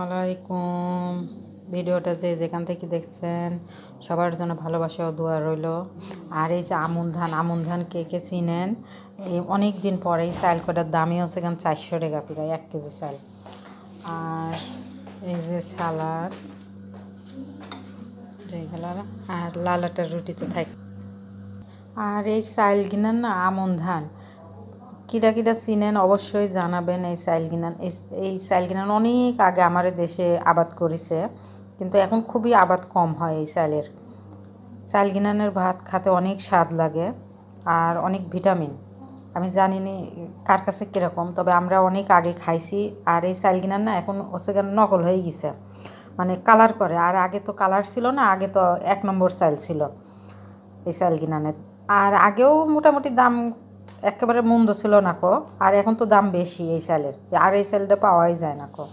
আলাইকুম। ভিডিওটা যে যেখান থেকে দেখছেন সবার জন্য ভালোবাসা ও দোয়া রইল। আর এই যে আমন ধান কে কে চিনেন, এই অনেক দিন পরে এই চাল কটার দামই হচ্ছে কেন 400 টাকা প্রায় 1 কেজি চাল। আর এই যে সালাদ যেগুলো, আর লালাটার রুটি তো থাকে। আর এই চাল কিনেন না আমন ধান, কিরা কিরা চিনেন অবশ্যই জানাবেন। এই চাল কিনান অনেক আগে আমাদের দেশে আবাদ করেছে, কিন্তু এখন খুবই আবাদ কম হয় এই চাল গিনানের ভাত খেতে অনেক স্বাদ লাগে আর অনেক ভিটামিন। আমি জানি না কার কাছে কীরকম, তবে আমরা অনেক আগে খাইছি। আর এই চাল গিনান না এখন হচ্ছে নকল হয়ে গেছে, মানে কালার করে। আর আগে তো কালার ছিল না, আগে তো 1 নম্বর চাল ছিল এই চাল গিনানের। আর আগেও মোটামুটি দাম একেবারে মন্দ ছিল না কো, আর এখন তো দাম বেশি এই চালের। আর এই চালটা পাওয়াই যায় না কো,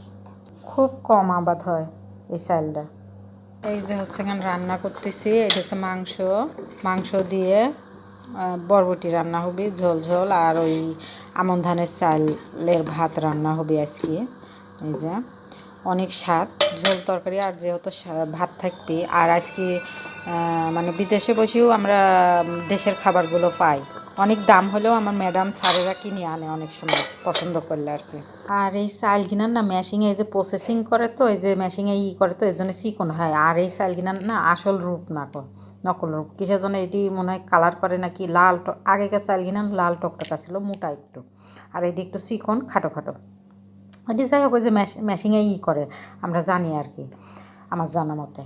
খুব কম আবাদ হয় এই চালটা। এই যে হচ্ছে এখানে রান্না করতেছি, এটা হচ্ছে মাংস দিয়ে বরবটি রান্না হবে, ঝোল ঝোল। আর ওই আমন ধানের চালের ভাত রান্না হবে আজকে। এই যে অনেক স্বাদ ঝোল তরকারি, আর যেহেতু ভাত থাকবে। আর আজকে মানে বিদেশে বসেও আমরা দেশের খাবারগুলো পাই। অনেক দাম হলেও আমার ম্যাডাম স্যারেরা কিনে আনে অনেক সময় পছন্দ করলে আর কি। আর এই চাল কিনার না মেশিনে এই যে প্রসেসিং করে, তো এই যে মেশিনে করে, তো এর জন্য চিকন হয়। আর এই চাল কিনার না আসল রূপ না কো, নকল রূপ। কিসের জন্য এটি মনে হয় কালার করে নাকি লাল। আগেকার চাল কিনার লাল টকটকা ছিল, মোটা একটু। আর এটি একটু চিকন খাটো খাটো। এটি যাই হোক, ওই যে মেশিনে করে আমরা জানি আর কি, আমার জানা মতে।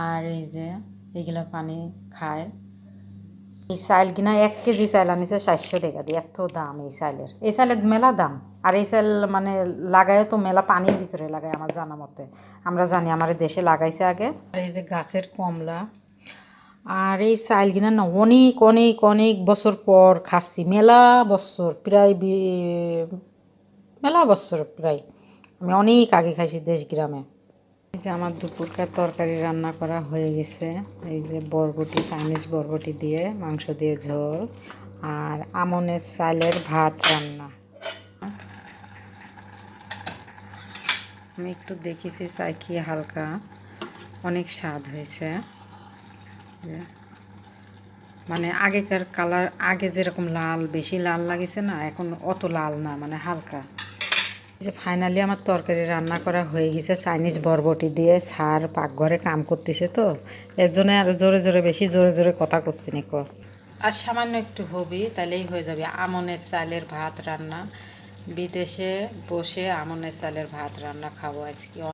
আর এই যে এইগুলা পানি খায়। এই চাল কিনা 1 কেজি চাল আনিছে 400 টাকা দিয়ে, এত দাম এই চালের মেলা দাম। আর এই চাল মানে লাগায় তো মেলা পানির ভিতরে লাগায় আমার জানা মতে, আমরা জানি আমার দেশে লাগাইছে আগে। আর এই যে গাছের কমলা। আর এই চাল কিনা না অনেক অনেক অনেক বছর পর খাচ্ছি, মেলা বছর প্রায় মেলা বছর প্রায় আমি অনেক আগে খাইছি দেশ গ্রামে। এই যে আমার দুপুরকার তরকারি রান্না করা হয়ে গেছে। এই যে বরবটি, চাইনিজ বরবটি দিয়ে মাংস দিয়ে ঝোল, আর আমনের চালের ভাত রান্না। আমি একটু দেখেছি চাইকি হালকা, অনেক স্বাদ হয়েছে। মানে আগেকার কালার, আগে যেরকম লাল বেশি লাল লাগেছে না, এখন অত লাল না, মানে হালকা। যে ফাইনালি আমার তরকারি রান্না করা হয়ে গেছে চাইনিজ বরবটি দিয়ে। স্যার পাকঘরে কাম করতেছে, তো এর জন্য আরও জোরে জোরে বেশি জোরে জোরে কথা করছি নিকো। আর সামান্য একটু হবি তাহলেই হয়ে যাবে আমনের চালের ভাত রান্না। বিদেশে বসে আমনের চালের ভাত রান্না খাবো আজকে।